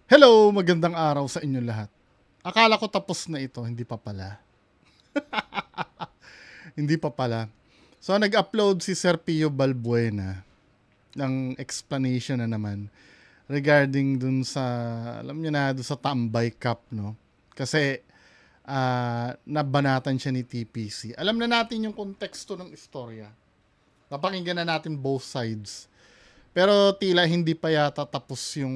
Hello, magandang araw sa inyo lahat. Akala ko tapos na ito, hindi pa pala. Hindi pa pala. So, nag-upload si Sir Pio Balbuena ng explanation na naman regarding dun sa, alam niyo na, dun sa Tambay Cup, no? Kasi, nabanatan siya ni TPC. Alam na natin yung konteksto ng istorya. Napakinggan na natin both sides. Pero tila hindi pa yata tapos yung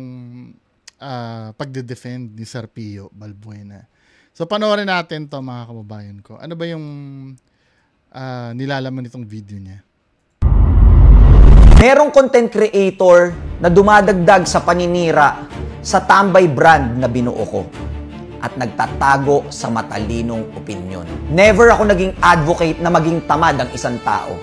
pagde-defend ni Sir Pio Balbuena. So panoorin natin to mga kababayan ko. Ano ba yung nilalaman nitong video niya? Merong content creator na dumadagdag sa paninira sa Tambay brand na binuo ko at nagtatago sa matalinong opinyon. Never ako naging advocate na maging tamad ang isang tao.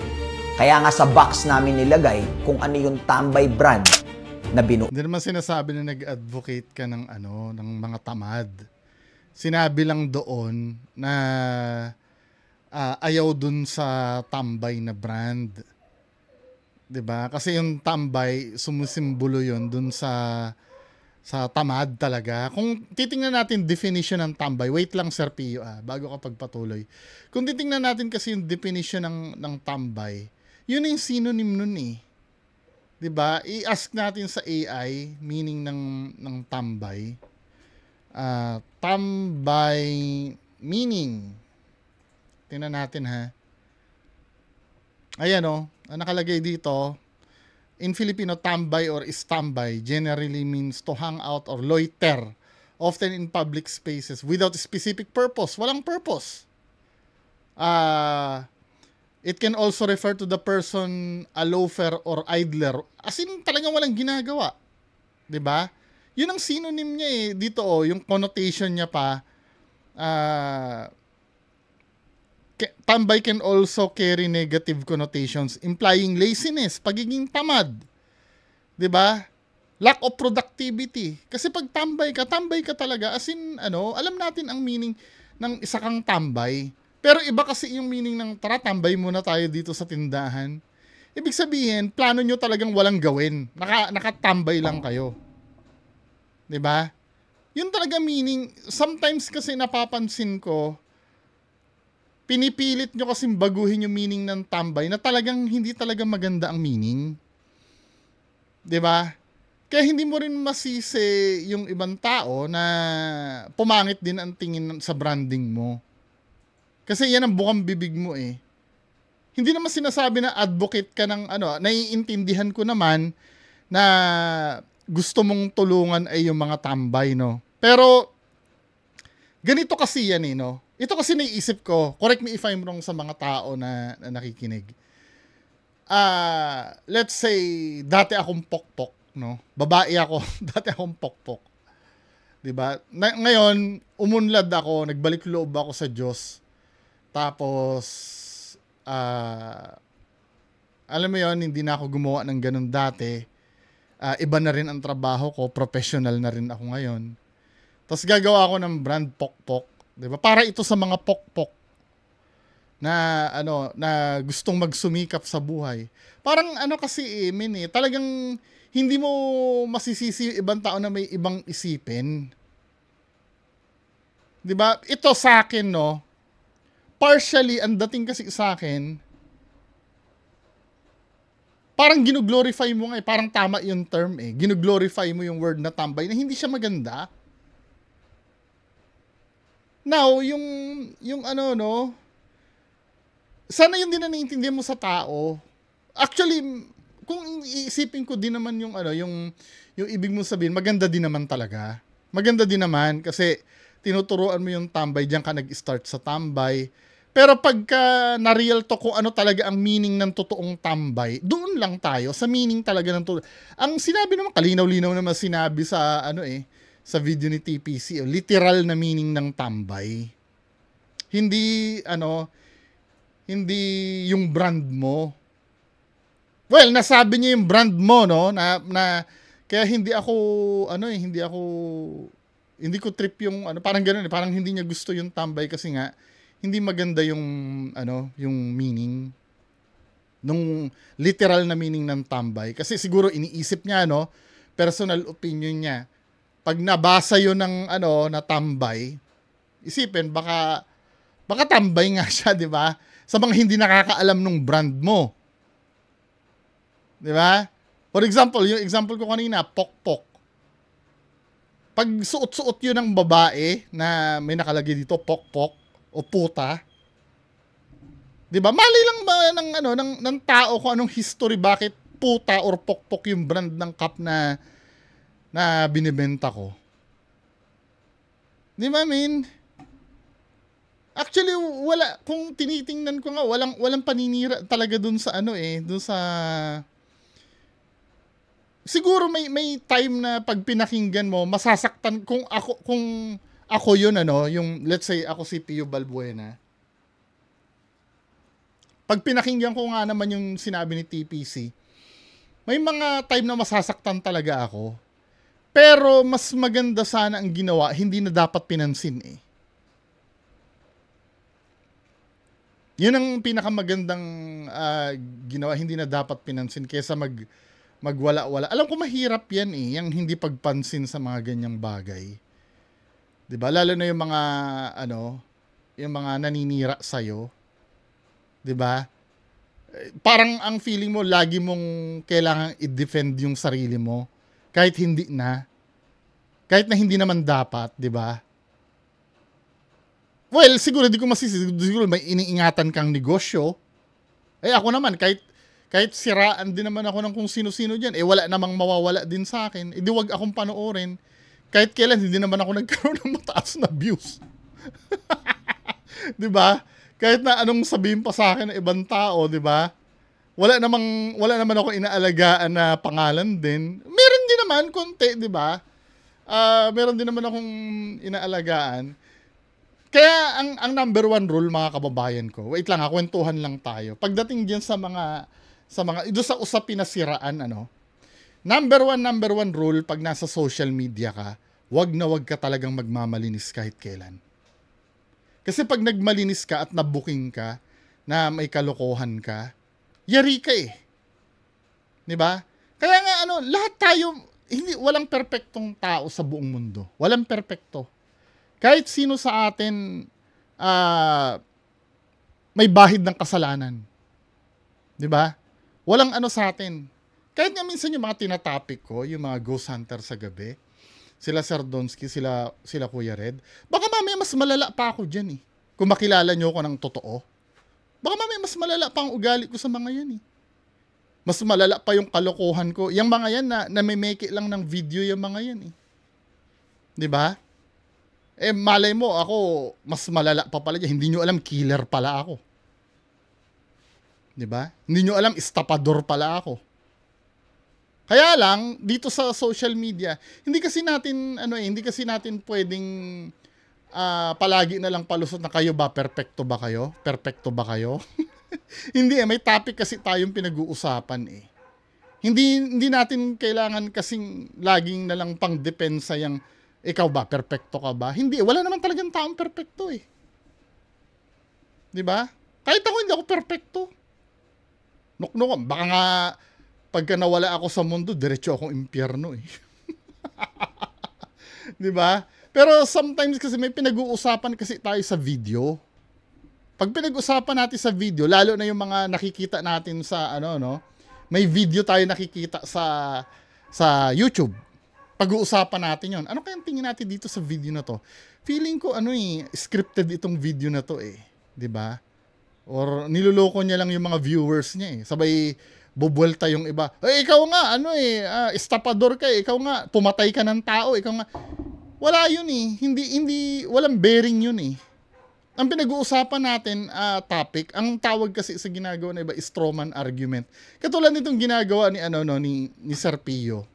Kaya nga sa box namin nilagay kung ano yung Tambay brand na binuo. Hindi naman sinasabi na nag-advocate ka ng ng mga tamad. Sinabi lang doon na ayaw dun sa Tambay na brand. 'Di ba? Kasi yung Tambay sumusimbolo 'yon dun sa tamad talaga. Kung titingnan natin definition ng Tambay, wait lang Sir Pio bago ka pagpatuloy. Kung titingnan natin kasi yung definition ng Tambay, yun yung synonym nun eh. 'Di ba? I-ask natin sa AI meaning ng Tambay. Tambay meaning. Tingnan natin ha. Ayan ang nakalagay dito. In Filipino, tambay or istambay generally means to hang out or loiter, often in public spaces without a specific purpose. Walang purpose. It can also refer to the person a loafer or idler. As in, talagang walang ginagawa. 'Di ba? Yun ang synonym niya eh. Dito yung connotation niya pa. Tambay can also carry negative connotations implying laziness, pagiging tamad. 'Di ba? Lack of productivity. Kasi pag tambay ka talaga. As in, alam natin ang meaning ng isa kang tambay. Pero iba kasi yung meaning ng tara, tambay muna tayo dito sa tindahan. Ibig sabihin, plano nyo talagang walang gawin. Nakatambay lang kayo. 'Di ba? Yun talaga meaning. Sometimes kasi napapansin ko, pinipilit nyo kasing baguhin yung meaning ng tambay na talagang hindi talaga maganda ang meaning. 'Di ba? Kaya hindi mo rin masisi yung ibang tao na pumangit din ang tingin sa branding mo. Kasi yan ang bukang bibig mo eh. Hindi naman sinasabi na advocate ka ng naiintindihan ko naman na gusto mong tulungan ay yung mga tambay, no? Pero ganito kasi yan eh, no? Ito kasi naiisip ko, correct me if I'm wrong sa mga tao na nakikinig. Let's say, dati akong pokpok, no? Babae ako, dati akong pokpok. 'Di ba? Ngayon, umunlad ako, nagbalik loob ako sa Diyos. Tapos, alam mo yon, hindi na ako gumawa ng ganun dati. Iba na rin ang trabaho ko, professional na rin ako ngayon. Tapos gagawa ako ng brand pokpok. 'Di ba? Para ito sa mga pokpok na na gustong magsumikap sa buhay. Parang kasi talagang hindi mo masisisi yung ibang tao na may ibang isipin. 'Di ba? Ito sa akin, no. Partially ang dating kasi sa akin, parang gino-glorify mo nga parang tama yung term eh. Gino-glorify mo yung word na tambay na hindi siya maganda. Now, yung sana yun din na naiintindihan mo sa tao. Actually, kung iisipin ko din naman yung ibig mo sabihin, maganda din naman talaga. Maganda din naman kasi tinuturuan mo yung tambay, diyan ka nag-start sa tambay. Pero pagka na-real to kung ano talaga ang meaning ng totoong tambay, doon lang tayo sa meaning talaga ng ang sinabi naman, kalinaw-linaw naman sinabi sa sa video ni TPC, literal na meaning ng tambay. Hindi hindi yung brand mo. Well, nasabi niya yung brand mo, no, na kaya hindi ko trip yung parang ganoon parang hindi niya gusto yung tambay kasi nga hindi maganda yung yung meaning nung literal na meaning ng tambay kasi siguro iniisip niya personal opinion niya pag nabasa yun ng na tambay, isipin baka tambay nga siya, 'di ba? Sa mga hindi nakakaalam nung brand mo. 'Di ba? For example, yung example ko kanina, pokpok. Pag suot-suot yun ng babae na may nakalagay dito pokpok o puta, 'di ba? Mali lang ba ng tao kung anong history bakit puta or pokpok yung brand ng cup na binibenta ko. 'Di ba, min? Actually, wala, kung tinitingnan ko nga, walang paninira talaga dun sa dun sa, siguro may time na pag pinakinggan mo, masasaktan kung ako yun, yung, let's say, ako si Pio Balbuena. Pag pinakinggan ko nga naman yung sinabi ni TPC, may mga time na masasaktan talaga ako. Pero mas maganda sana ang ginawa, hindi na dapat pinansin eh. Yun ang pinakamagandang ginawa, hindi na dapat pinansin kaysa magwala-wala. Alam ko mahirap yan eh, yung hindi pagpansin sa mga ganyang bagay. 'Di ba? Lalo na yung mga yung mga naninira sa 'di ba? Parang ang feeling mo lagi mong kailangang i-defend yung sarili mo kahit na hindi naman dapat, 'di ba? Well, siguro di ko siguro may iniingatan kang negosyo. Eh ako naman, kahit siraan din naman ako ng kung sino-sino dyan, wala namang mawawala din sa akin. Di wag akong panoorin. Kahit kailan, hindi naman ako nagkaroon ng mataas na views. Di ba? Kahit na anong sabihin pa sa akin ng ibang tao, di ba? Wala naman ako inaalagaan na pangalan din. Meron din naman, konti, di ba? Meron din naman akong inaalagaan. Kaya ang number one rule, mga kababayan ko, wait lang kwentuhan lang tayo. Pagdating diyan sa mga ito sa usapin na siraan, number one rule pag nasa social media ka, wag ka talagang magmamalinis kahit kailan. Kasi pag nagmalinis ka at nabuking ka, na may kalokohan ka, yari ka eh. 'Di ba? Kaya nga lahat tayo, walang perpektong tao sa buong mundo. Walang perpekto. Kahit sino sa atin may bahid ng kasalanan. 'Di ba? Walang sa atin. Kahit nga minsan yung mga tinatopic ko, yung mga ghost hunter sa gabi, sila Sir Donsky, sila Kuya Red, baka mamaya mas malala pa ako diyan eh. Kung makilala niyo ako ng totoo. Baka mamaya mas malala pa ang ugali ko sa mga yan eh. Mas malala pa yung kalokohan ko. Yung mga yan na may make lang ng video yung mga yan eh. 'Di ba? Malay mo, ako, mas malala pa pala dyan. Hindi nyo alam, killer pala ako. 'Di ba? Hindi nyo alam, estapador pala ako. Kaya lang, dito sa social media, hindi kasi natin pwedeng palagi na lang palusot na kayo ba, perfecto ba kayo? Perfecto ba kayo? Hindi may topic kasi tayong pinag-uusapan eh. Hindi natin kailangan kasing laging na lang pang depensa yung ikaw ba, perfecto ka ba? Hindi, wala naman talagang taong perfecto eh. 'Di ba? Kahit ako hindi ako perfecto. Nuknuk, baka nga pagka nawala ako sa mundo, diretso akong impyerno eh. 'Di ba? Pero sometimes kasi may pinag-uusapan kasi tayo sa video. Pag pinag-usapan natin sa video, lalo na yung mga nakikita natin sa may video tayo nakikita sa YouTube. Pag-uusapan natin yon. Ano kayang tingin natin dito sa video na to? Feeling ko scripted itong video na to eh, 'di ba? Or niloloko niya lang yung mga viewers niya eh. Sabay bubuelta yung iba. Ikaw nga estapador ka eh. Ikaw nga pumatay ka ng tao, ikaw nga. Wala yun eh. Hindi walang bearing yun eh. Ang pinag-uusapan natin topic, ang tawag kasi sa ginagawa na iba, strawman argument. Katulad nitong ginagawa ni Sir Pio.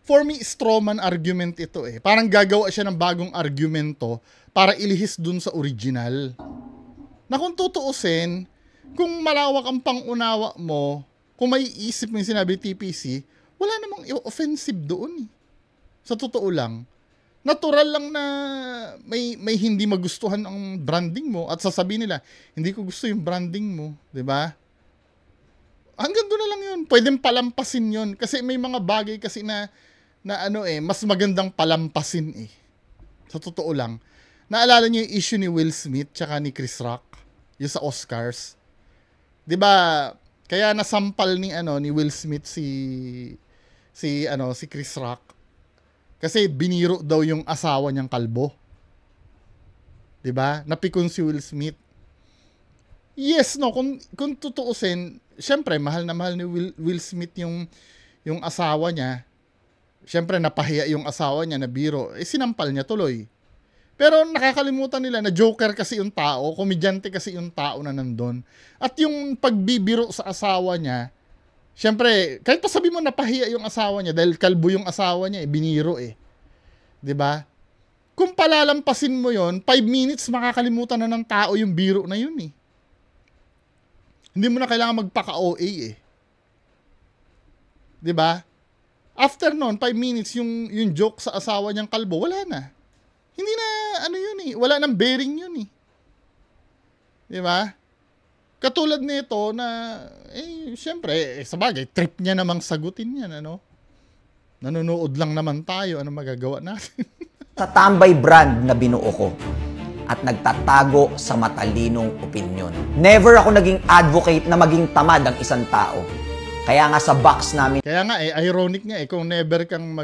For me, strawman argument ito eh. Parang gagawa siya ng bagong argumento para ilihis dun sa original. Na kung tutuusin, kung malawak ang pangunawa mo, kung may isip mo yung sinabi TPC, wala namang offensive doon eh. Sa totoo lang. Natural lang na may hindi magustuhan ang branding mo at sasabihin nila, hindi ko gusto yung branding mo. 'Di ba? Hanggang doon na lang yun. Pwedeng palampasin yun. Kasi may mga bagay kasi na na ano mas magandang palampasin Sa totoo lang. Naalala niyo yung issue ni Will Smith tsaka ni Chris Rock? Yung sa Oscars. 'Di ba? Kaya nasampal ni Will Smith si Chris Rock kasi biniro daw yung asawa niyang kalbo. 'Di ba? Napikon si Will Smith. Yes, no, kung tutuusin, syempre mahal na mahal ni Will Smith yung asawa niya. Syempre napahiya yung asawa niya na biro. Sinampal niya tuloy. Pero nakakalimutan nila na joker kasi yung tao, komedyante kasi yung tao na nandun. At yung pagbibiro sa asawa niya, syempre, kahit pa sabi mo napahiya yung asawa niya dahil kalbo yung asawa niya, biniro 'Di ba? Kung palalampasin mo yon, 5 minutes makakalimutan na ng tao yung biro na yun Hindi mo na kailangan magpaka-OA 'Di ba? After noon, 5 minutes yung joke sa asawa niyang kalbo, wala na. Hindi na wala nang bearing yun 'Di ba? Katulad nito na syempre, sabagay trip niya namang sagutin yan, Nanonood lang naman tayo, ano magagawa natin? Sa tambay brand na binuo ko at nagtatago sa matalinong opinyon. Never ako naging advocate na maging tamad ang isang tao. Kaya nga sa box namin. Kaya nga ironic nga kung never kang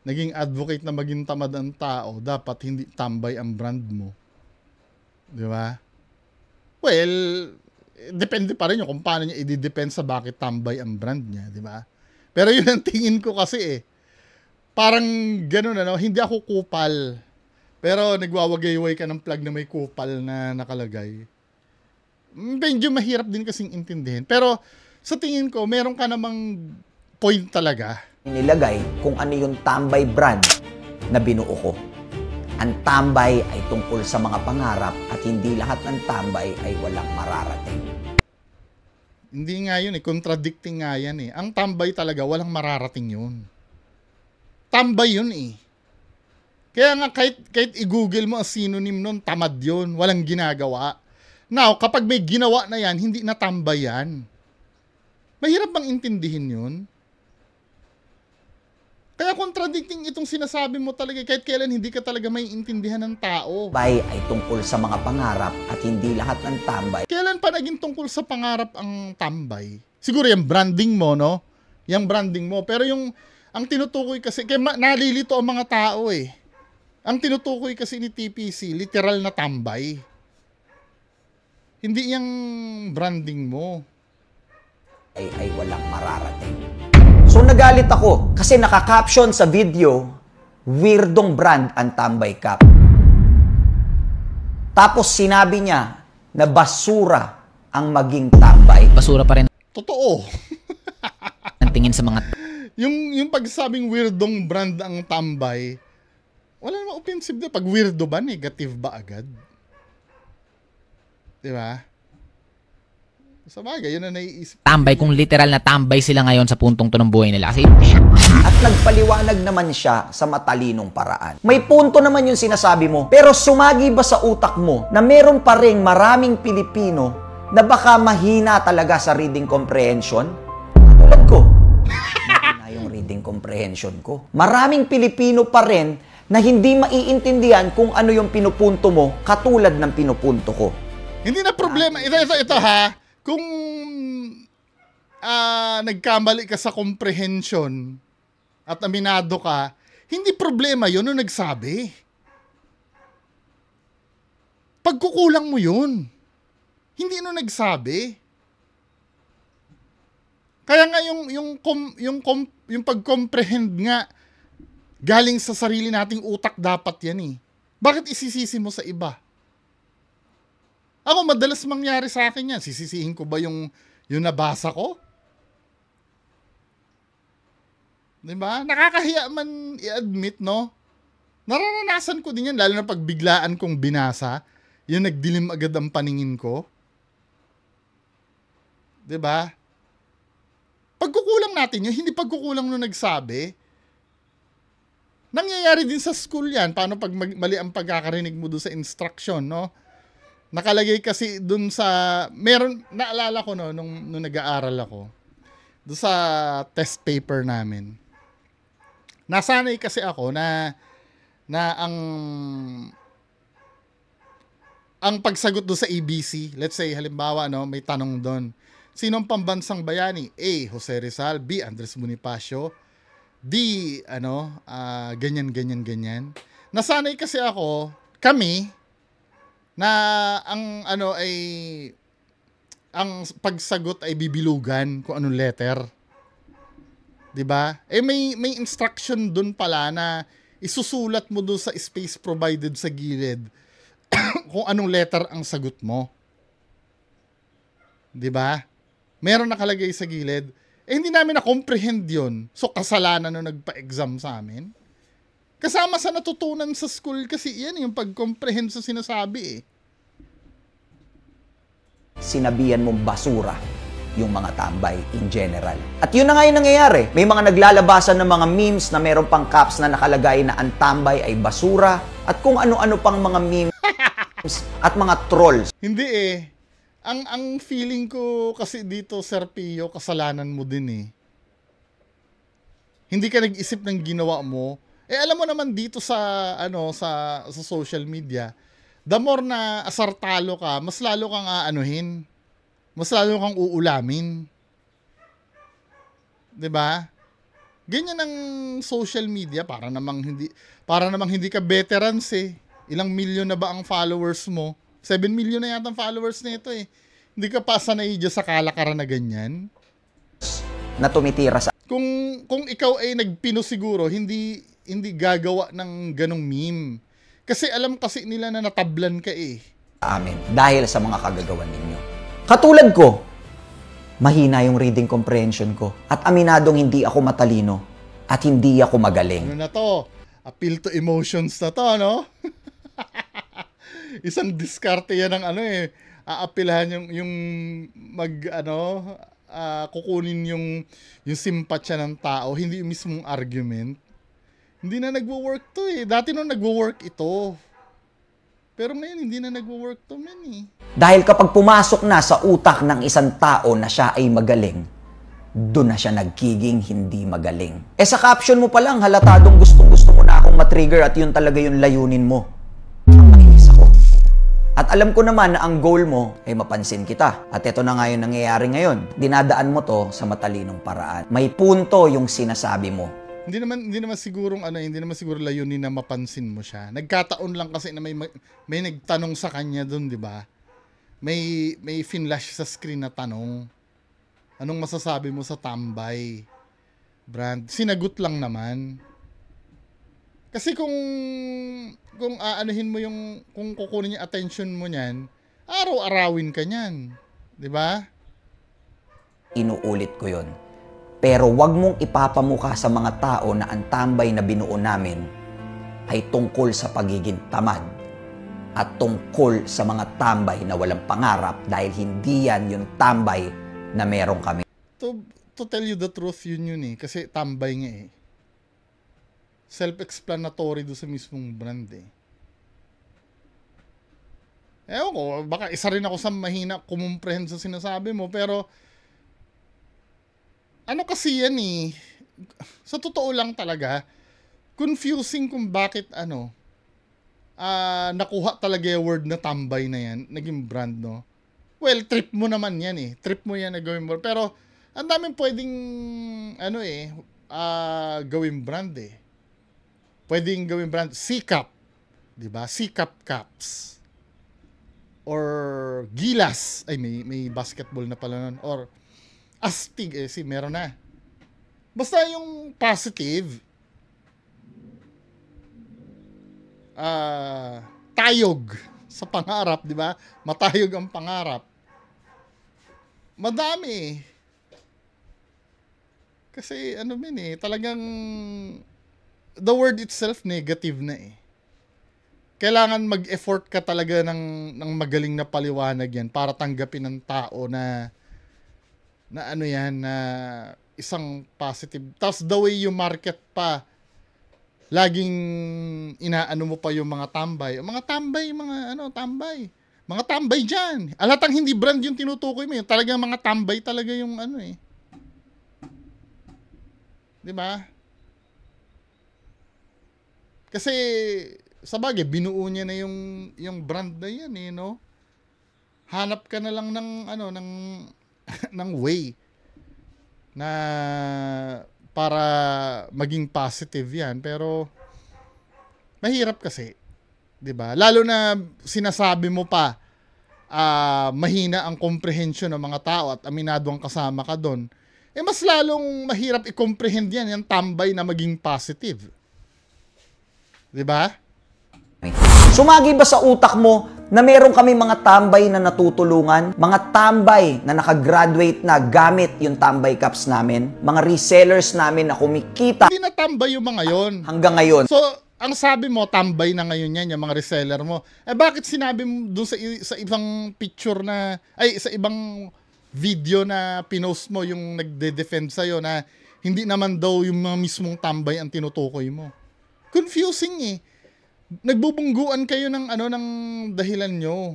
naging advocate na maging tamad ang tao, dapat hindi tambay ang brand mo. 'Di ba? Well, depende pa rin kung paano niya i-depend sa bakit tambay ang brand niya, 'di ba? Pero yun ang tingin ko kasi parang gano'n hindi ako kupal. Pero nagwawagayway ka ng plug na may kupal na nakalagay. Medyo mahirap din kasing intindihin. Pero sa tingin ko, meron ka namang point talaga. Nilagay kung ano yung tambay brand na binuo ko. Ang tambay ay tungkol sa mga pangarap at hindi lahat ng tambay ay walang mararating. Hindi nga yun contradicting nga yan Ang tambay talaga, walang mararating yun. Tambay yun Kaya nga kahit i-google mo ang synonym nun, tamad yun, walang ginagawa. Now, kapag may ginawa na yan, hindi na tambay yan. Mahirap bang intindihin yun? Kaya contradicting itong sinasabi mo talaga, kahit kailan hindi ka talaga may intindihan ng tao. Tambay ay tungkol sa mga pangarap at hindi lahat ng tambay. Kailan pa naging tungkol sa pangarap ang tambay? Siguro yung branding mo, no? Yung branding mo. Pero ang tinutukoy kasi, kaya nalilito ang mga tao Ang tinutukoy kasi ni TPC, literal na tambay. Hindi yung branding mo. Ay walang mararating. So nagalit ako kasi naka-caption sa video, weirdong brand ang Tambay Cap. Tapos sinabi niya na basura ang maging tambay. Basura pa rin Totoo. ang tingin sa mga yung pagsabing weirdong brand ang tambay, wala namang offensive na. Pag weirdo ba, negative ba agad? Diba? Sa bagay, yun na naiisip. tambay kung literal na tambay sila ngayon sa puntong to ng buhay nila. Kasi At nagpaliwanag naman siya sa matalinong paraan. May punto naman yung sinasabi mo, pero sumagi ba sa utak mo na meron pa ring maraming Pilipino na baka mahina talaga sa reading comprehension? Katulad ko. Mahina yung reading comprehension ko. Maraming Pilipino pa rin na hindi maiintindihan kung ano yung pinupunto mo katulad ng pinupunto ko. Hindi na problema. Ito ha. Kung nagkamali ka sa comprehension at aminado ka, hindi problema yun nung nagsabi. Pagkukulang mo yun. Hindi nung nagsabi. Kaya nga yung pag-comprehend nga galing sa sarili nating utak dapat yan Bakit isisisi mo sa iba? Ako, madalas mangyari sa akin yan. Sisisihin ko ba yung nabasa ko? Diba? Nakakahiya man i-admit, no? Nararanasan ko din yan, lalo na pag biglaan kong binasa, yung nagdilim agad ang paningin ko. Diba? Pagkukulang natin yun, hindi pagkukulang nung nagsabi. Nangyayari din sa school yan. Paano pag mali ang pagkakarinig mo doon sa instruction, no? Nakalagay kasi dun sa, meron, naalala ko nung nag-aaral ako, doon sa test paper namin, Nasanay kasi ako na ang pagsagot do sa ABC, let's say halimbawa may tanong doon. Sinong pambansang bayani? A. Jose Rizal, B. Andres Bonifacio, D. Ganyan. Nasanay kasi kami na ang pagsagot ay bibilugan kung anong letter. 'Di ba? May instruction doon pala na isusulat mo doon sa space provided sa gilid kung anong letter ang sagot mo. 'Di ba? Meron nakalagay sa gilid. Hindi namin na-comprehend 'yon. So kasalanan nung nagpa-exam sa amin. Kasama sa natutunan sa school kasi yan yung pag-comprehend sa sinasabi Sinabihan mong basura yung mga tambay in general. At yun na nga yung nangyayari. May mga naglalabasan ng mga memes na meron pang caps na nakalagay na ang tambay ay basura at kung ano-ano pang mga memes at mga trolls. Hindi Ang feeling ko kasi dito, Sir Pio, kasalanan mo din Hindi ka nag-isip ng ginawa mo. Alam mo naman dito sa sa social media, the more na asartalo ka, mas lalo kang aanuhin. Mas lalo kang uulamin. 'Di ba? Ganyan ang social media para namang hindi ka veterans Ilang milyon na ba ang followers mo? 7 million na yata ang followers nito Hindi ka pa sanay dyan sa kalakaran na ganyan. Na tumitira sa Kung ikaw ay nagpino siguro, hindi gagawa ng ganong meme. Kasi alam kasi nila na natablan ka amin dahil sa mga kagagawan ninyo. Katulad ko, mahina yung reading comprehension ko at aminadong hindi ako matalino at hindi ako magaling. Ano na to? Appeal to emotions na to, no? Isang diskarte yan ng aapilahan yung kukunin yung simpatsya ng tao, hindi yung mismong argument. Hindi na nagwo-work to Dati nung nagwo-work ito. Pero ngayon hindi na nagwo-work to Dahil kapag pumasok na sa utak ng isang tao na siya ay magaling, doon na siya nagiging hindi magaling. Sa caption mo pa lang, halatadong gustong-gusto mo na akong matrigger at yun talaga yung layunin mo. Nainis ako. At alam ko naman na ang goal mo ay mapansin kita. At ito na nga yung nangyayari ngayon. Dinadaan mo to sa matalinong paraan. May punto yung sinasabi mo. Hindi naman sigurong hindi naman siguro layunin na mapansin mo siya. Nagkataon lang kasi na may nagtanong sa kanya doon, 'di ba? May finlash sa screen na tanong. Anong masasabi mo sa tambay brand? Sinagot lang naman. Kasi kung aanuhin mo kung kukunin yung attention mo niyan, araw-arawin ka niyan, 'di ba? Inuulit ko 'yon. Pero wag mong ipapamukha sa mga tao na ang tambay na binuo namin ay tungkol sa pagiging tamad at tungkol sa mga tambay na walang pangarap dahil hindi yan yung tambay na meron kami. To tell you the truth, yun kasi tambay nga Self-explanatory do sa mismong brand Ewan ko, baka isa rin ako sa mahina kumumprehend sa sinasabi mo, pero kasi yan sa totoo lang talaga, confusing kung bakit nakuha talaga yung word na tambay na yan, naging brand, no? Well, trip mo naman yan Trip mo yan na gawin mo. Pero, ang daming pwedeng, gawin brand Pwedeng gawin brand, Sikap. Diba? Sikap Caps. Or Gilas. Ay, may basketball na pala nun. Or Astig, meron na. Basta yung positive, tayog sa pangarap, di ba? Matayog ang pangarap. Madami Kasi talagang the word itself negative na Kailangan mag-effort ka talaga ng magaling na paliwanag yan para tanggapin ng tao na na isang positive. Tapos the way you market pa, laging inaano mo pa yung mga tambay. Mga tambay, tambay. Mga tambay dyan. Alatang hindi brand yung tinutukoy mo. Talagang mga tambay talaga yung Di ba? Kasi sa bagay binuo niya na yung brand na yan, eh, no? Hanap ka na lang ng ano ng ng way na para maging positive yan, pero mahirap kasi, 'di ba? Lalo na sinasabi mo pa mahina ang comprehension ng mga tao at aminado ang kasama ka doon. Eh mas lalong mahirap i-comprehend yan, yung tambay na maging positive. 'Di ba? Sumagi ba sa utak mo na meron kami mga tambay na natutulungan? Mga tambay na nakagraduate na gamit yung tambay caps namin? Mga resellers namin na kumikita Hindi na tambay yung mga yon. hanggang ngayon. So, ang sabi mo, tambay na ngayon yan, yung mga reseller mo. Eh bakit sinabi mo doon sa ibang picture na, ay sa ibang video na pinost mo yung nagde-defend sa'yo na hindi naman daw yung mga mismong tambay ang tinutukoy mo? Confusing eh. Nagbubungguan kayo ng ng dahilan nyo.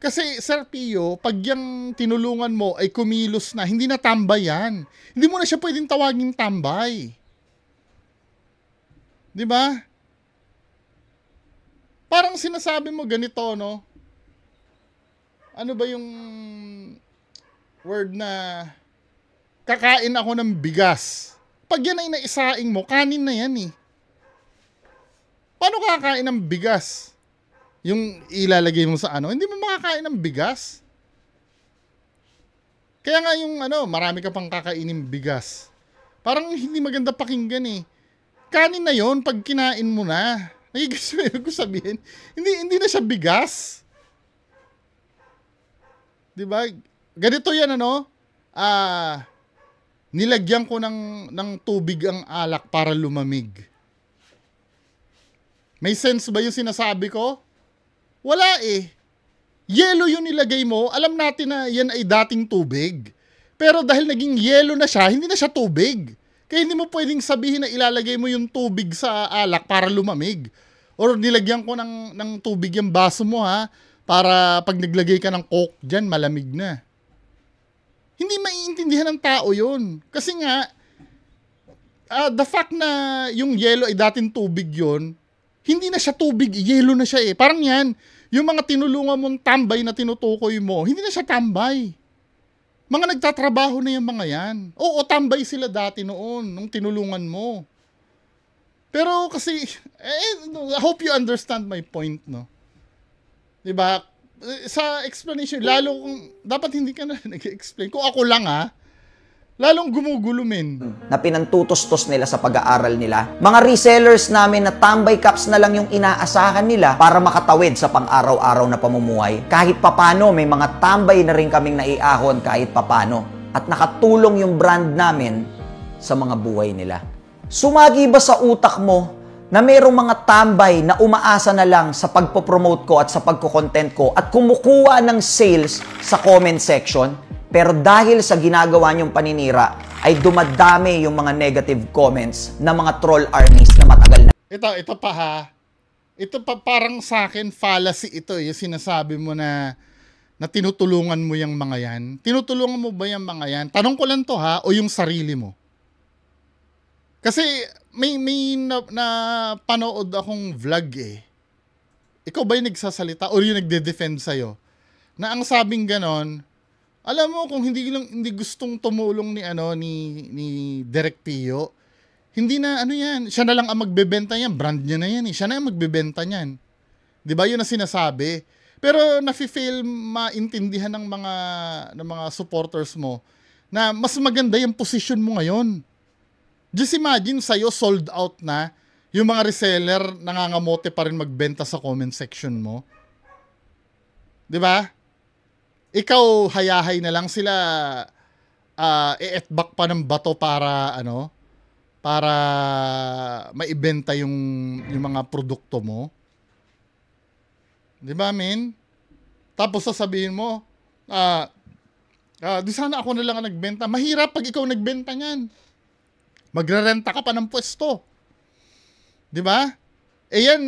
Kasi Sir Pio, pag yung tinulungan mo ay kumilos na, hindi na tambay yan. Hindi mo na siya pwedeng tawaging tambay. 'Di ba? Parang sinasabi mo ganito, no? Ano ba yung word na kakain ako ng bigas? Pag yan ay naisaing mo, kanin na yan eh. Paano kakain ng bigas? Yung ilalagay mo sa hindi mo makakain ng bigas. Kaya nga yung marami ka pang kakainin bigas. Parang hindi maganda pakinggan eh. Kanin na yon pag kinain mo na. Nagiging ko sabihin, hindi na siya bigas. 'Di ba? Ganito yan nilagyan ko ng tubig ang alak para lumamig. May sense ba yung sinasabi ko? Wala eh. Yelo yung nilagay mo, alam natin na yan ay dating tubig. Pero dahil naging yelo na siya, hindi na siya tubig. Kaya hindi mo pwedeng sabihin na ilalagay mo yung tubig sa alak para lumamig. Or nilagyan ko ng tubig yung baso mo para pag naglagay ka ng Coke dyan, malamig na. Hindi maiintindihan ng tao yun. Kasi nga, the fact na yung yelo ay dating tubig yun, hindi na siya tubig, yelo na siya eh. Parang yan, yung mga tinulungan mong tambay na tinutukoy mo, hindi na siya tambay. Mga nagtatrabaho na yung mga yan. Oo, tambay sila dati noon, nung tinulungan mo. Pero kasi, I hope you understand my point, no? Diba? Sa explanation, lalo kung, dapat hindi ka na nag-explain. Kung ako lang lalong gumugulo men. Na pinantutos-tos nila sa pag-aaral nila. Mga resellers namin na tambay caps na lang yung inaasahan nila para makatawid sa pang-araw-araw na pamumuhay. Kahit papano, may mga tambay na rin kaming naiahon kahit papano. At nakatulong yung brand namin sa mga buhay nila. Sumagi ba sa utak mo na mayroong mga tambay na umaasa na lang sa pagpopromote ko at sa pagko-content ko at kumukuha ng sales sa comment section? Pero dahil sa ginagawa niyong paninira, ay dumadami yung mga negative comments ng mga troll armies na matagal na. Ito pa Ito pa parang sa akin fallacy ito yung sinasabi mo na tinutulungan mo yung mga yan. Tinutulungan mo ba yung mga yan? Tanong ko lang to o yung sarili mo. Kasi may panood akong vlog eh. Ikaw ba yung nagsasalita o yung nagde-defend sa'yo? Na ang sabing ganon, alam mo kung hindi gustong tumulong ni Direk Pio, hindi na yan, siya na lang ang magbebenta niyan, brand niya na yan siya na ang magbebenta niyan. 'Di ba? 'Yun ang sinasabi. Pero nafi-fail maintindihan ng mga supporters mo na mas maganda yung position mo ngayon. Just imagine sa'yo sold out na, yung mga reseller nangangamote pa rin magbenta sa comment section mo. 'Di ba? Ikaw, hayahay na lang sila i-etback pa ng bato para para maibenta yung mga produkto mo. 'Di ba, men? Tapos sasabihin mo, di sana ako na lang ang nagbenta. Mahirap pag ikaw nagbenta niyan. Magrerenta ka pa ng pwesto. 'Di ba? Yan,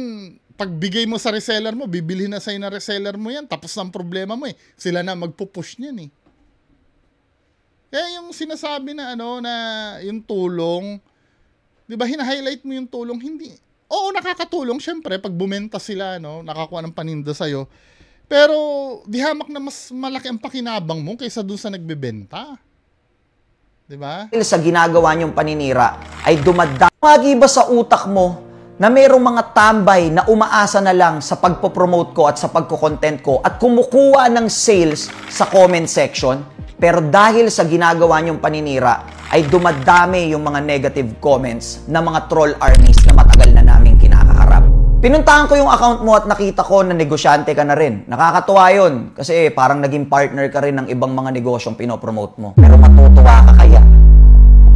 pagbigay mo sa reseller mo, bibili na sa'yo na reseller mo yan, tapos ang problema mo sila na magpupush niyan eh. Kaya yung sinasabi na na yung tulong, 'di ba, hina-highlight mo yung tulong, hindi. Oo, nakakatulong syempre pag bumenta sila, no, nakakuha ng paninda sa'yo. Pero di hamak na mas malaki ang pakinabang mo kaysa dun sa nagbebenta. Diba? Sa ginagawa niyong paninira ay dumagdamagi ba sa utak mo na mayroong mga tambay na umaasa na lang sa pagpopromote ko at sa pagko-content ko at kumukuha ng sales sa comment section? Pero dahil sa ginagawa niyong paninira ay dumadami yung mga negative comments na mga troll armies na matagal na naming kinakaharap. Pinuntahan ko yung account mo at nakita ko na negosyante ka na rin. Nakakatuwa yun kasi parang naging partner ka rin ng ibang mga negosyong pinopromote mo. Pero matutuwa ka kaya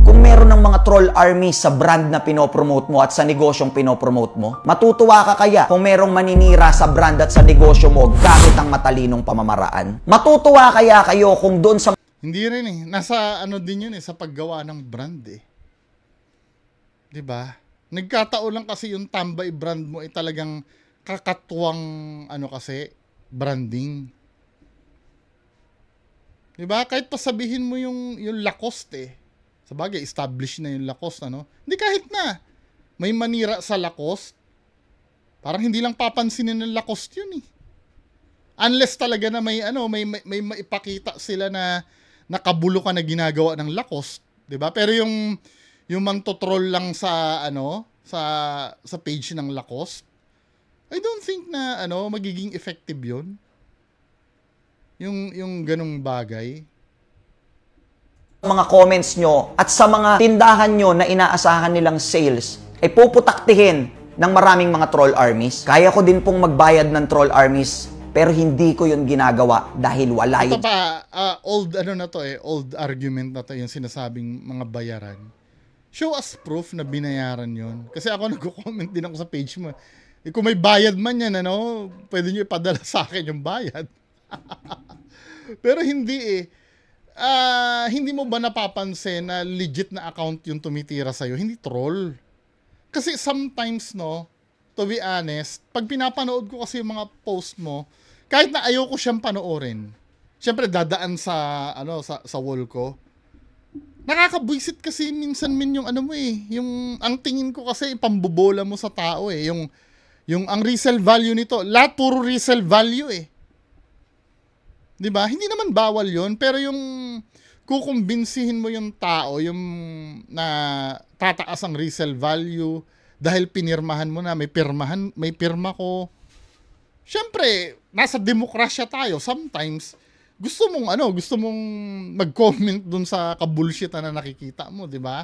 kung meron ng mga troll army sa brand na pinopromote mo at sa negosyong pinopromote mo? Matutuwa ka kaya kung merong maninira sa brand at sa negosyo mo gamit ang matalinong pamamaraan? Matutuwa kaya kayo kung doon sa... Hindi rin eh. Nasa ano din yun eh, sa paggawa ng brand eh. Diba? Nagkataon lang kasi yung tambay brand mo ay talagang kakatuwang ano kasi, branding. Diba? Kahit pasabihin mo yung Lacoste eh. Sabagay, established na yung Lacoste, ano? Hindi kahit na. May manira sa Lacoste. Parang hindi lang papansinin ng Lacoste yun eh. Unless talaga na may maipakita sila na nakabulo ka na ginagawa ng Lacoste, 'di ba? Pero yung mantotroll lang sa sa page ng Lacoste, I don't think na magiging effective 'yon. Yung ganung bagay. Mga comments nyo at sa mga tindahan nyo na inaasahan nilang sales ay puputaktihin ng maraming mga troll armies. Kaya ko din pong magbayad ng troll armies pero hindi ko yun ginagawa dahil wala yun. Ito pa, old argument na to yung sinasabing mga bayaran. Show us proof na binayaran yun. Kasi ako nagko-comment din ako sa page mo. Kung may bayad man yan, pwede nyo ipadala sa akin yung bayad. Pero hindi eh. Hindi mo ba napapansin na legit na account yung tumitira sa'yo? Hindi troll. Kasi sometimes, to be honest, pag pinapanood ko kasi yung mga post mo, kahit na ayoko siyang panoorin, syempre dadaan sa wall ko. Nakakabwisit kasi minsan yung yung ang tingin ko kasi pambobola mo sa tao eh, yung ang resale value nito, lahat puro resale value eh. 'Di ba? Hindi naman bawal 'yon, pero yung kukumbinsihin mo yung tao, yung na tataas ang resale value dahil pinirmahan mo na, may pirma ko. Siyempre, nasa demokrasya tayo. Sometimes, gusto mong mag-comment dun sa kabulshitan na nakikita mo, di ba?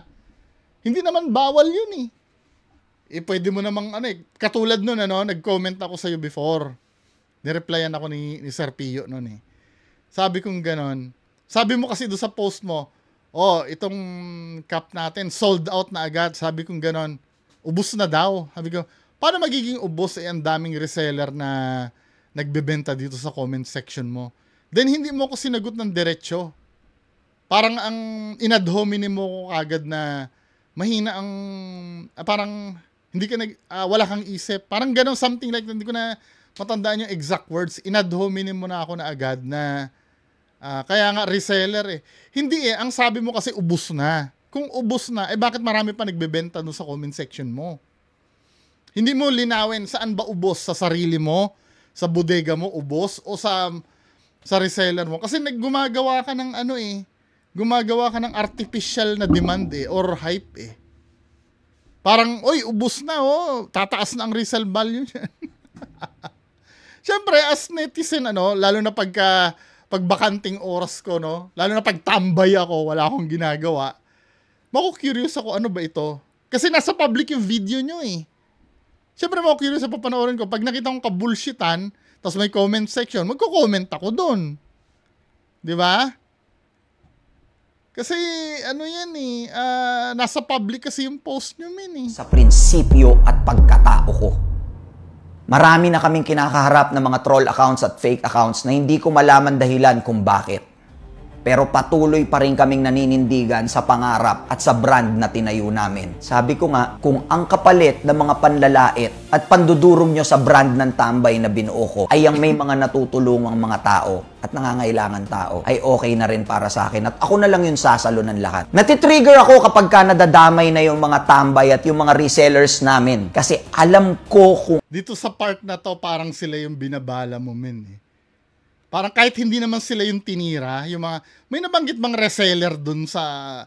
Hindi naman bawal yun eh. Pwede mo namang, katulad nun, nag-comment ako sa'yo before. Nireplyan ako ni Sir Pio nun eh. Sabi kong ganon. Sabi mo kasi doon sa post mo, itong cup natin, sold out na agad. Sabi kong ganon, ubos na daw. Sabi ko, paano magiging ubos ang daming reseller na nagbebenta dito sa comment section mo? Then hindi mo ko sinagot ng diretsyo. Parang ang in-ad hominem mo ko agad na mahina ang parang hindi ka wala kang isip. Parang ganun, something like that. Hindi ko na matandaan yung exact words. In-ad hominem mo na ako na agad na kaya nga reseller eh. Hindi eh, ang sabi mo kasi ubos na. Kung ubos na, bakit marami pa nagbebenta doon sa comment section mo? Hindi mo linawin saan ba ubos, sa sarili mo, sa bodega mo ubos, o sa reseller mo. Kasi gumagawa ka ng gumagawa ka ng artificial na demand eh, or hype eh. Parang, ubos na tataas na ang resale value niyan. Siyempre, as netizen, lalo na pagbakanting oras ko, lalo na pagtambay ako, wala akong ginagawa, mako-curious ako, ano ba ito? Kasi nasa public yung video nyo eh. Siyempre mako-curious sa papanoorin ko. Pag nakita kong kabulshitan, tapos may comment section, magko-comment ako doon. Di ba? Kasi, yan eh, nasa public kasi yung post nyo, min eh. Sa prinsipyo at pagkatao ko. Marami na kaming kinakaharap ng mga troll accounts at fake accounts na hindi ko malaman dahilan kung bakit. Pero patuloy pa rin kaming naninindigan sa pangarap at sa brand na tinayo namin. Sabi ko nga, kung ang kapalit ng mga panlalait at pandudurong nyo sa brand ng tambay na binuo ko ay ang may mga natutulungang mga tao, at nangangailangan tao ay okay na rin para sa akin at ako na lang yung sasalo ng lahat. Natitrigger ako kapag ka nadadamay na yung mga tambay at yung mga resellers namin kasi alam ko kung Dito sa part na to, parang sila yung binabala mo, men. Parang kahit hindi naman sila yung tinira, yung mga, may nabanggit bang reseller dun sa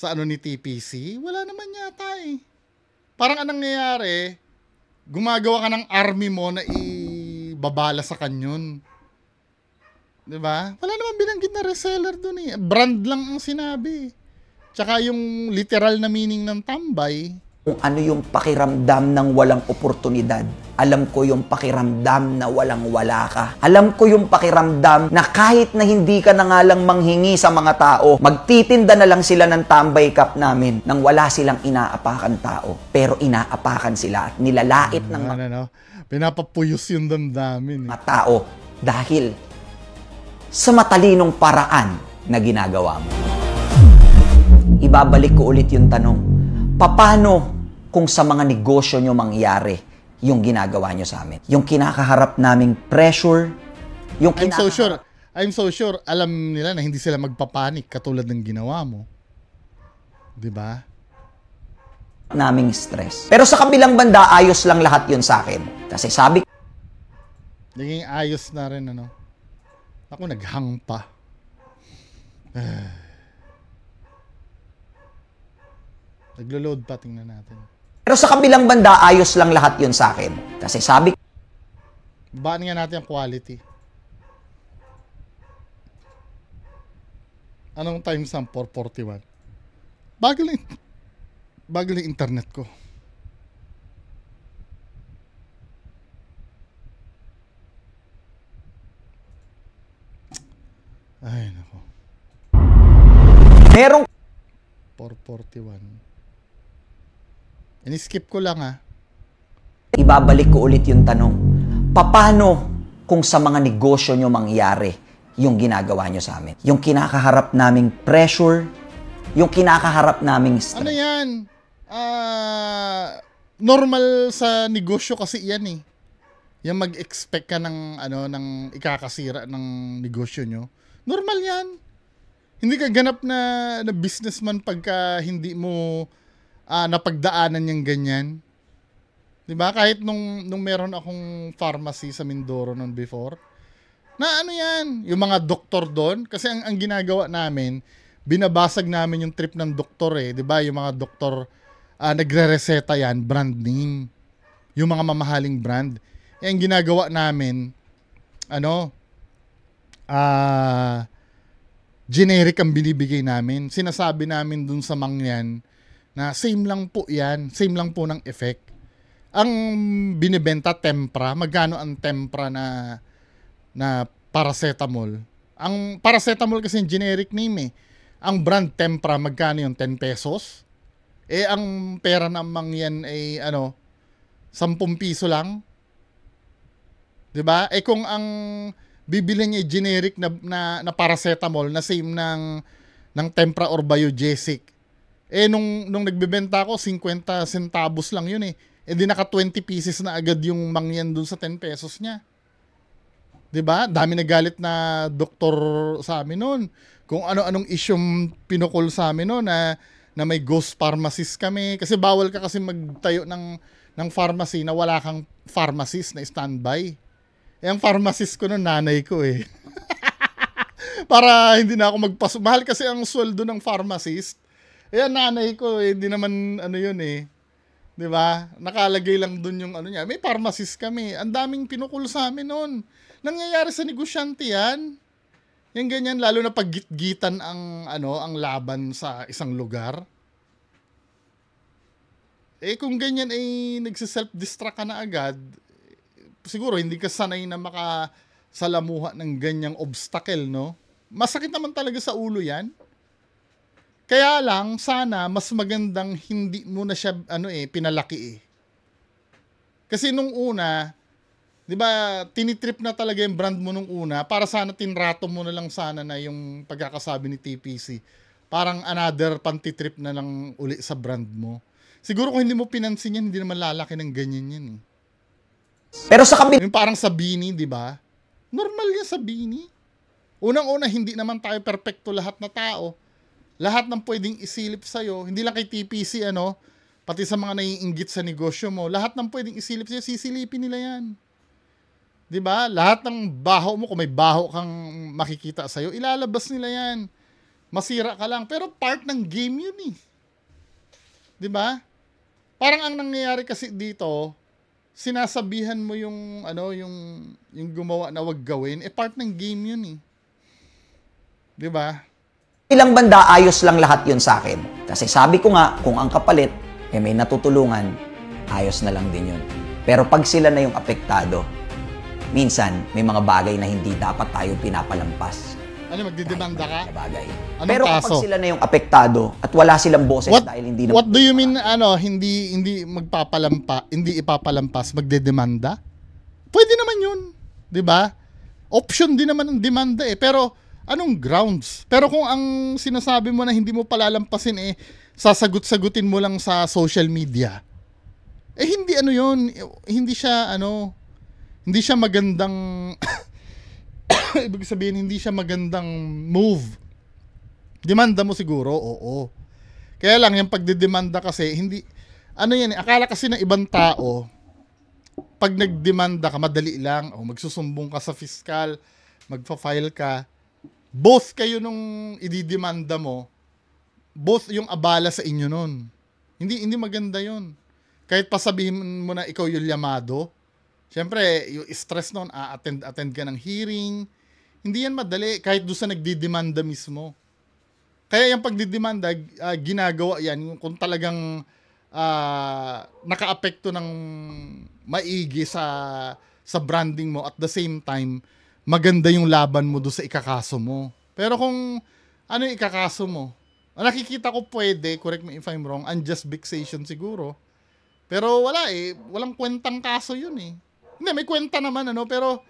ano ni TPC? Wala naman yata eh. Parang anong nangyayari, gumagawa ka ng army mo na ibabala sa kanyon. Diba? Wala naman binanggit na reseller dun eh. Brand lang ang sinabi. Tsaka yung literal na meaning ng tambay. kung ano yung pakiramdam ng walang oportunidad. Alam ko yung pakiramdam na walang-wala ka. Alam ko yung pakiramdam na kahit na hindi ka na nga lang manghingi sa mga tao, magtitinda na lang sila ng tambay cup namin nang wala silang inaapakan tao. Pero inaapakan sila at nilalait ng pinapapuyos yung damdamin. mga tao dahil sa matalinong paraan na ginagawa mo. Ibabalik ko ulit yung tanong, paano kung sa mga negosyo nyo mangyari yung ginagawa nyo sa amin? Yung kinakaharap naming pressure, yung I'm so sure, alam nila na hindi sila magpapanik katulad ng ginawa mo. 'Di ba? Naming stress. Pero sa kabilang banda, ayos lang lahat yun sa akin. Kasi sabi Naging ayos na rin, ano. Ako naghang pa. Naglo-load pa, tingnan natin. Pero sa kabilang banda, ayos lang lahat yun sa akin. Kasi sabi Baan nga natin ang quality. Anong timestamp? 4:41. Bagal yung internet ko. Ay, nako. merong 4:41. Ini-skip ko lang, ha. ibabalik ko ulit yung tanong, paano kung sa mga negosyo nyo mangyari yung ginagawa nyo sa amin? Yung kinakaharap naming pressure, yung kinakaharap naming stress. Ano yan? Normal sa negosyo kasi yan eh. Yung mag-expect ka ng, ng ikakasira ng negosyo nyo. Normal yan. Hindi ka ganap na businessman pagka hindi mo napagdaanan yung ganyan. Diba? Kahit nung meron akong pharmacy sa Mindoro noon before, na ano yan, yung mga doktor doon, kasi ang ginagawa namin, binabasag namin yung trip ng doktor eh. Diba? Yung mga doktor, nagre-reseta yan, brand name. Yung mga mamahaling brand. Eh, ang ginagawa namin, generic ang binibigay namin. Sinasabi namin dun sa mangyan na same lang po yan. Same lang po ng effect. Ang binibenta, tempra. Magkano ang tempra na paracetamol? Ang paracetamol kasi yung generic name eh. Ang brand tempra, magkano yung 10 pesos? Eh, ang pera ng mangyan ay 10 piso lang. 'Di ba? Eh kung ang bibili niya generic na paracetamol na same ng Tempra or Biogesic, eh nung nagbebenta ako 50 centavos lang yun eh. Eh di naka 20 pieces na agad yung mangyan dun sa 10 pesos niya. 'Di ba? Dami nagalit na doktor sa amin noon. Kung ano-anong isyong pinukol sa amin noon na may ghost pharmacist kami kasi bawal ka kasi magtayo ng pharmacy na wala kang pharmacist na standby. Eh, ang pharmacist ko nun, nanay ko eh. Para hindi na ako magpasok. Mahal kasi ang sweldo ng pharmacist. Eh, nanay ko eh, hindi naman yun eh. 'Di ba? Nakalagay lang dun yung niya. May pharmacist kami. Ang daming pinukul sa amin noon. Nangyayari sa negosyante yan. Yung ganyan, lalo na pag gitgitan ang laban sa isang lugar. Eh, kung ganyan ay nagsiself-destruct ka na agad, siguro hindi ka sanay na makasalamuha ng ganyang obstacle, no? Masakit naman talaga sa ulo yan. Kaya lang, sana, mas magandang hindi mo na siya, pinalaki eh. Kasi nung una, di ba, tinitrip na talaga yung brand mo nung una, para sana tinrato mo na lang sana na yung pagkakasabi ni TPC. Parang another pantitrip na lang uli sa brand mo. Siguro kung hindi mo pinansin yan, hindi naman lalaki ng ganyan yan eh. Pero sa Yung parang sa Bini, di ba? Normal yan sa Bini. Unang-una, hindi naman tayo perpekto lahat na tao. Lahat ng pwedeng isilip sa'yo, hindi lang kay TPC, pati sa mga naiinggit sa negosyo mo, lahat ng pwedeng isilip sa'yo, sisilipin nila yan. 'Di ba? Lahat ng baho mo, kung may baho kang makikita sa'yo, ilalabas nila yan. Masira ka lang. Pero part ng game yun eh. 'Di ba? Parang ang nangyayari kasi dito, sinasabihan mo yung yung gumawa na wag gawin, part ng game yun eh. 'Di ba? Ilang banda, ayos lang lahat yun sa akin. Kasi sabi ko nga, kung ang kapalit, may natutulungan, ayos na lang din yun. Pero pag sila na yung apektado, minsan, may mga bagay na hindi dapat tayo pinapalampas. Magdidemanda ka? Bagay. Anong Pero kaso? kapag sila na yung apektado at wala silang boses dahil hindi na... What do you mean, hindi ipapalampas, magdedemanda? Pwede naman yun. 'Di ba? Option din naman ang demanda eh. Pero, anong grounds? Pero kung ang sinasabi mo na hindi mo palalampasin sasagot-sagutin mo lang sa social media, hindi yun. Hindi siya magandang ibig sabihin, hindi siya magandang move. Demanda mo siguro, oo. Kaya lang, yung pagdedemanda kasi, hindi, akala kasi ng ibang tao, pag nagdemanda ka, madali lang, magsusumbong ka sa fiscal, magpa-file ka, both kayo nung ididemanda mo, both yung abala sa inyo nun. Hindi maganda yun. Kahit pasabihin mo na ikaw yung yamado, siyempre, yung stress nun, attend ka ng hearing. Hindi yan madali, kahit doon sa nagdidemanda mismo. Kaya yung pagdidemanda, ginagawa yan kung talagang nakaapekto ng maigi sa branding mo, at the same time, maganda yung laban mo doon sa ikakaso mo. Pero kung ano yung ikakaso mo, nakikita ko pwede, correct me if I'm wrong, unjust vexation siguro. Pero walang kwentang kaso yun eh. Hindi, may kwenta naman pero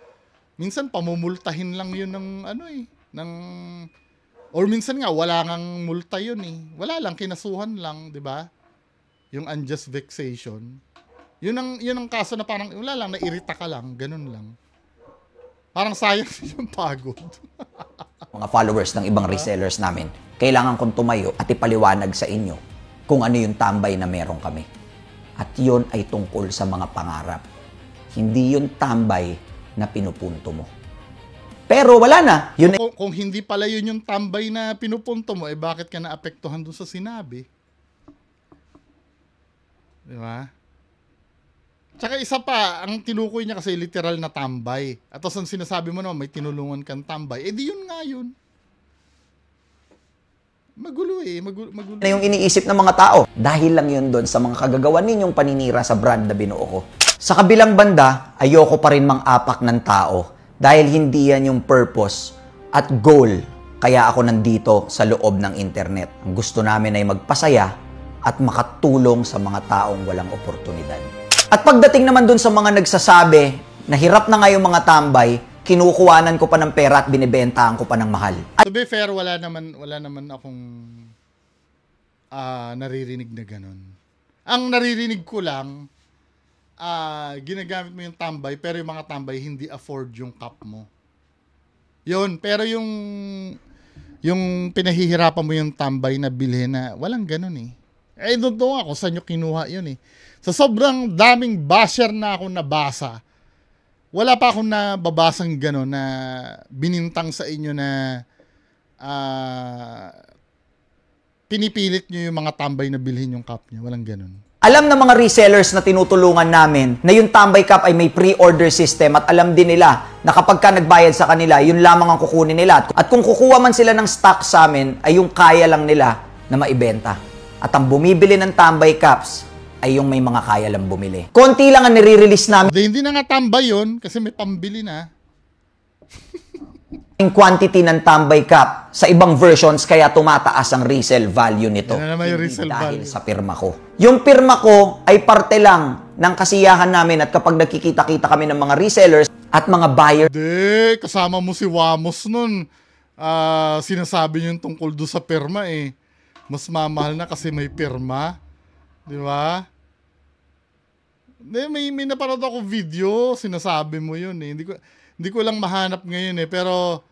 minsan pamumultahin lang yun or minsan nga wala ngang multa yun eh. Wala lang, kinasuhan lang, 'di ba? Yung unjust vexation. Yun ang kaso na parang wala lang, nairita ka lang, ganun lang. Parang sayang yung pagod. Mga followers ng ibang resellers namin, kailangan kong tumayo at ipaliwanag sa inyo kung ano yung tambay na meron kami. At yun ay tungkol sa mga pangarap. Hindi yun tambay na pinupunto mo. Pero wala na. Kung hindi pala yun yung tambay na pinupunto mo, bakit ka naapektuhan dun sa sinabi? Di ba? Tsaka isa pa, ang tinukoy niya kasi literal na tambay. At tapos ang sinasabi mo naman, may tinulungan kang tambay. Di yun nga yun. Magulo magulo. Na yung iniisip ng mga tao. Dahil lang yun doon sa mga kagagawa ninyong paninira sa brand na binuo ko. Sa kabilang banda, ayoko pa rin mang-apak ng tao dahil hindi yan yung purpose at goal kaya ako nandito sa loob ng internet. Ang gusto namin ay magpasaya at makatulong sa mga taong walang oportunidad. At pagdating naman dun sa mga nagsasabi na hirap na nga yung mga tambay, kinukuhanan ko pa ng pera at binibentahan ko pa ng mahal. To be fair, wala naman akong naririnig na ganun. Ang naririnig ko lang, ginagamit mo yung tambay, pero yung mga tambay hindi afford yung cup mo. Yun, pero yung pinahihirapan mo yung tambay na bilhin na walang ganun eh. Don't know ako saan nyo kinuha yun eh. Sa sobrang daming basher na ako nabasa, wala pa akong nababasang gano'n na binintang sa inyo na pinipilit nyo yung mga tambay na bilhin yung cup nyo. Walang gano'n. Alam ng mga resellers na tinutulungan namin na yung Tambay Cup ay may pre-order system at alam din nila na kapag ka nagbayad sa kanila, yun lamang ang kukunin nila. At kung kukuha man sila ng stock sa amin, ay yung kaya lang nila na maibenta. At ang bumibili ng Tambay Cups ay yung may mga kaya lang bumili. Konti lang ang nire-release namin. Hindi na nga tambay yun kasi may pambili na. Yung quantity ng Tambay Cup sa ibang versions kaya tumataas ang resale value nito. Yan na naman yung resale dahil value. sa pirma ko. Yung pirma ko ay parte lang ng kasiyahan namin at kapag nakikita-kita kami ng mga resellers at mga buyers. Hindi, kasama mo si Wamos nun. Sinasabi niyo yung tungkol doon sa pirma eh. Mas mamahal na kasi may pirma. Di ba? May napanood ako video, sinasabi mo yun eh. Hindi ko lang mahanap ngayon eh, pero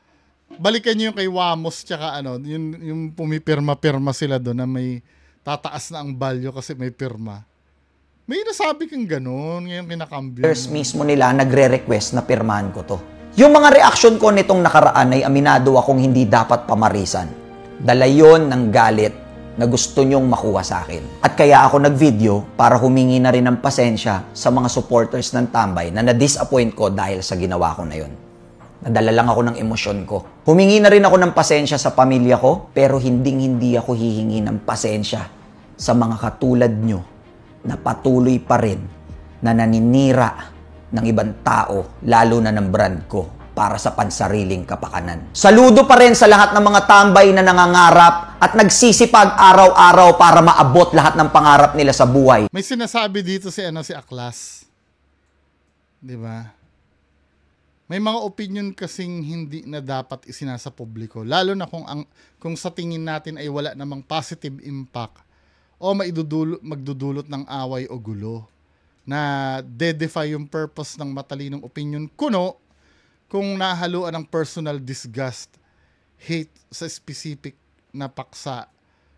balikan nyo yung kay Wamos tsaka ano, yung pumipirma-pirma sila doon na may tataas na ang value kasi may pirma. May nasabi kang ganun, ngayon kinakambyo. Mismo nila nagre-request na pirmahan ko to. Yung mga reaksyon ko nitong nakaraan ay aminado akong hindi dapat pamarisan. Dala yon ng galit na gusto nyong makuha sa akin. At kaya ako nag-video para humingi na rin ng pasensya sa mga supporters ng Tambay na na-disappoint ko dahil sa ginawa ko na yon. Nadala lang ako ng emosyon ko. Humingi na rin ako ng pasensya sa pamilya ko, pero hindi ako hihingi ng pasensya sa mga katulad nyo na patuloy pa rin na naninira ng ibang tao, lalo na ng brand ko, para sa pansariling kapakanan. Saludo pa rin sa lahat ng mga tambay na nangangarap at nagsisipag araw-araw para maabot lahat ng pangarap nila sa buhay. May sinasabi dito si Aklas. 'Di ba? May mga opinion kasing hindi na dapat isinasa publiko, lalo na kung sa tingin natin ay wala namang positive impact o magdudulot ng away o gulo na de-defy yung purpose ng matalinong opinion kuno kung nahaluan ng personal disgust, hate sa specific na paksa.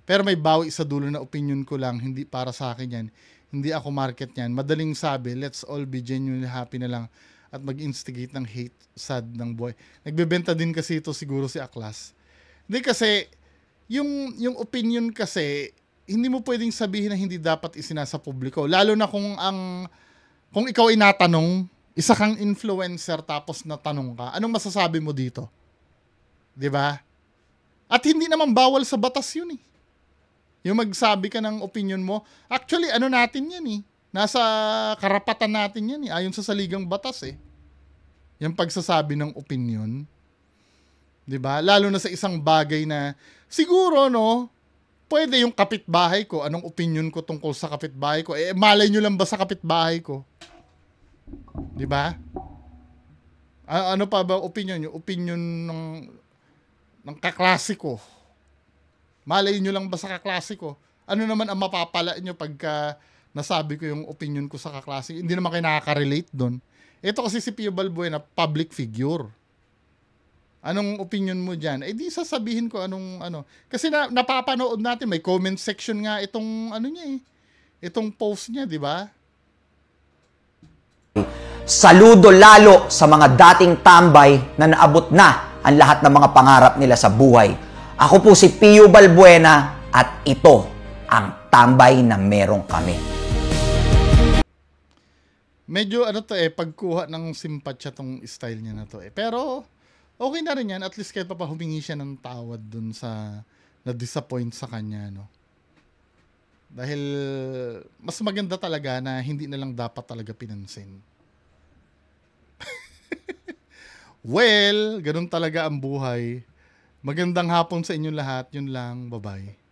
Pero may bawi sa dulo na opinion ko lang, hindi para sa akin yan. Hindi ako market yan. Madaling sabi, let's all be genuinely happy na lang at mag-instigate ng hate, sad ng buhay. Nagbebenta din kasi ito siguro si Aklas. Hindi kasi, yung opinion kasi, hindi mo pwedeng sabihin na hindi dapat isinasa publiko. Lalo na kung ikaw ay natanong, isa kang influencer tapos natanong ka, anong masasabi mo dito? 'Di ba? At hindi naman bawal sa batas yun eh. Yung magsabi ka ng opinion mo, actually ano natin yan eh. Nasa karapatan natin yan eh, ayon sa saligang batas eh. Yung pagsasabi ng opinion. 'Di ba? Lalo na sa isang bagay na siguro no, pwede yung kapitbahay ko, anong opinion ko tungkol sa kapitbahay ko? Eh, malay nyo lang ba sa kapitbahay ko? Di ba? Ano pa ba opinion nyo? Opinion ng kaklase ko. Malay nyo lang ba sa kaklase ko? Ano naman ang mapapala nyo pagka nasabi ko yung opinion ko sa kaklase? Hindi naman kayo nakaka-relate doon. Ito kasi si Pio Balbuena, public figure. Anong opinion mo dyan? Eh di sasabihin ko anong ano. Kasi napapanood natin, may comment section nga itong ano niya eh. Itong post niya, di ba? Saludo lalo sa mga dating tambay na naabot na ang lahat ng mga pangarap nila sa buhay. Ako po si Pio Balbuena at ito ang tambay na meron kami. Medyo ano to eh, pagkuha ng simpatsya tong style niya na to eh. Pero okay na rin yan, at least kahit pa humingi siya ng tawad dun sa na-disappoint sa kanya, no? Dahil mas maganda talaga na hindi na lang dapat talaga pinansin. Well, ganun talaga ang buhay. Magandang hapon sa inyong lahat. Yun lang. Bye-bye.